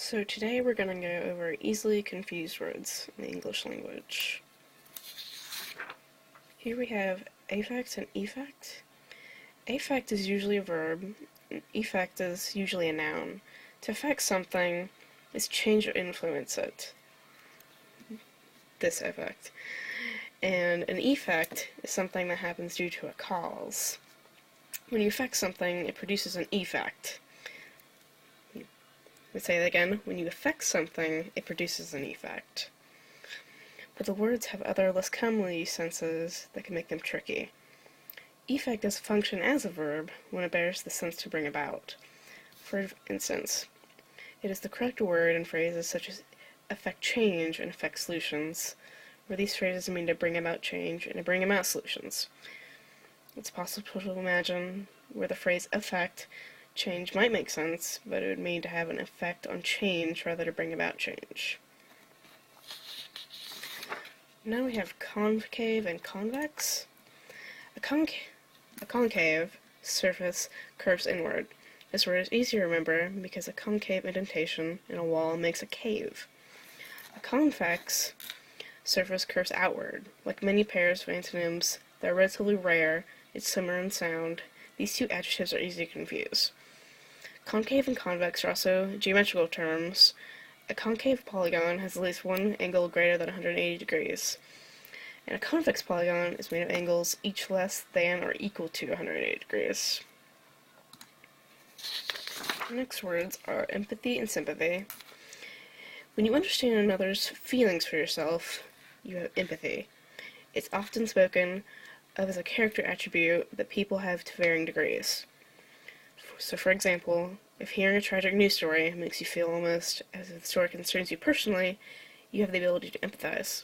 So today we're going to go over easily confused words in the English language. Here we have affect and effect. Affect is usually a verb, and effect is usually a noun. To affect something is change or influence it. This affect. And an effect is something that happens due to a cause. When you affect something, it produces an effect. Let's say that again. When you affect something, it produces an effect. But the words have other less commonly used senses that can make them tricky. Effect does function as a verb when it bears the sense to bring about. For instance, it is the correct word in phrases such as affect change and affect solutions, where these phrases mean to bring about change and to bring about solutions. It's possible to imagine where the phrase affect change might make sense, but it would mean to have an effect on change rather than bring about change. Now we have concave and convex. A concave surface curves inward. This word is easy to remember because a concave indentation in a wall makes a cave. A convex surface curves outward. Like many pairs of antonyms that are relatively rare, it's similar in sound. These two adjectives are easy to confuse. Concave and convex are also geometrical terms. A concave polygon has at least one angle greater than 180 degrees, and a convex polygon is made of angles each less than or equal to 180 degrees. The next words are empathy and sympathy. When you understand another's feelings for yourself, you have empathy. It's often spoken of as a character attribute that people have to varying degrees. So, for example, if hearing a tragic news story makes you feel almost as if the story concerns you personally, you have the ability to empathize.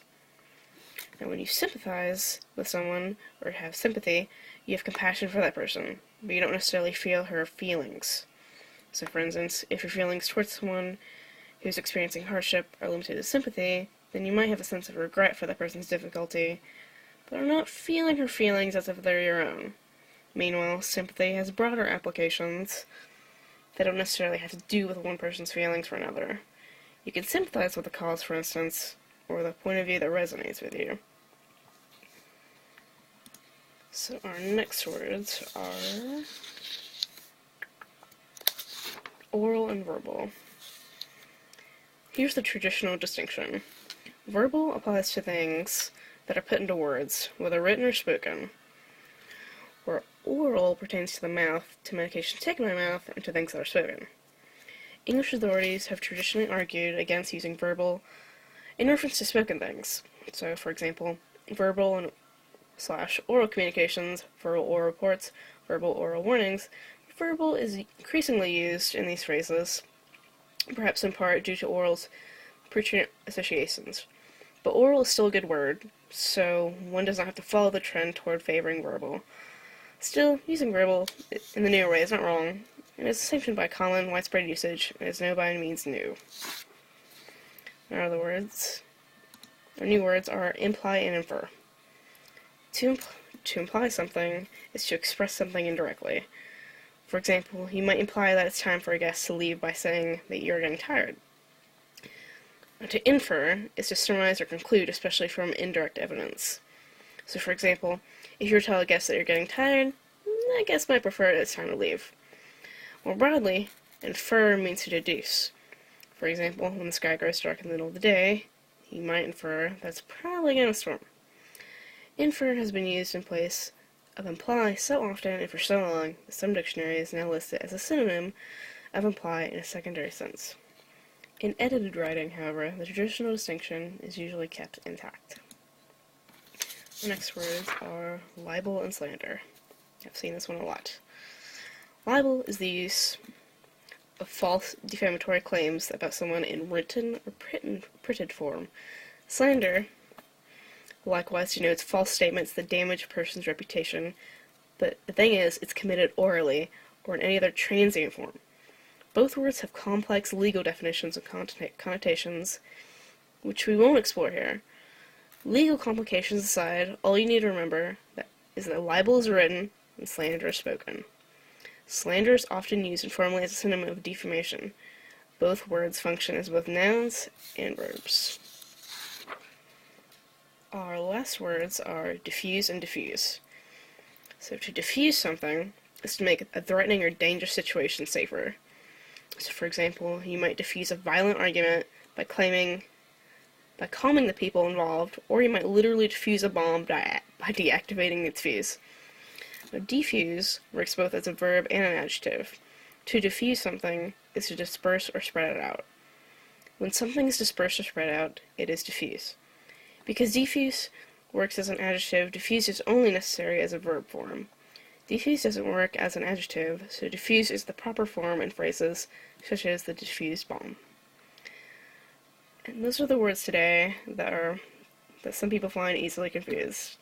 Now, when you sympathize with someone, or have sympathy, you have compassion for that person, but you don't necessarily feel her feelings. So, for instance, if your feelings towards someone who's experiencing hardship are limited to sympathy, then you might have a sense of regret for that person's difficulty, but are not feeling her feelings as if they're your own. Meanwhile, sympathy has broader applications that don't necessarily have to do with one person's feelings for another. You can sympathize with a cause, for instance, or the point of view that resonates with you. So our next words are oral and verbal. Here's the traditional distinction. Verbal applies to things that are put into words, whether written or spoken, where oral pertains to the mouth, to medication taken by mouth, and to things that are spoken. English authorities have traditionally argued against using verbal in reference to spoken things. So, for example, verbal and /oral communications, verbal oral reports, verbal oral warnings. Verbal is increasingly used in these phrases, perhaps in part due to oral's preterite associations. But oral is still a good word, so one does not have to follow the trend toward favoring verbal. Still, using verbal in the newer way is not wrong, and is sanctioned by common, widespread usage, and is no by any means new. Now our new words are imply and infer. To imply something is to express something indirectly. For example, you might imply that it's time for a guest to leave by saying that you're getting tired. Now, to infer is to surmise or conclude, especially from indirect evidence. So, for example, if you tell a guest that you're getting tired, that guest might prefer it's time to leave. More broadly, infer means to deduce. For example, when the sky grows dark in the middle of the day, you might infer that it's probably going to storm. Infer has been used in place of imply so often and for so long that some dictionaries now list it as a synonym of imply in a secondary sense. In edited writing, however, the traditional distinction is usually kept intact. The next words are libel and slander. I've seen this one a lot. Libel is the use of false defamatory claims about someone in written or printed form. Slander likewise denotes false statements that damage a person's reputation, but the thing is, it's committed orally or in any other transient form. Both words have complex legal definitions and connotations, which we won't explore here. Legal complications aside, all you need to remember is that libel is written and slander is spoken. Slander is often used informally as a synonym of defamation. Both words function as both nouns and verbs. Our last words are diffuse and diffuse. So to diffuse something is to make a threatening or dangerous situation safer. So for example, you might diffuse a violent argument by calming the people involved, or you might literally defuse a bomb by deactivating its fuse. Now, defuse works both as a verb and an adjective. To diffuse something is to disperse or spread it out. When something is dispersed or spread out, it is diffuse. Because diffuse works as an adjective, diffuse is only necessary as a verb form. Diffuse doesn't work as an adjective, so diffuse is the proper form in phrases such as the diffused bomb. And those are the words today that some people find easily confused.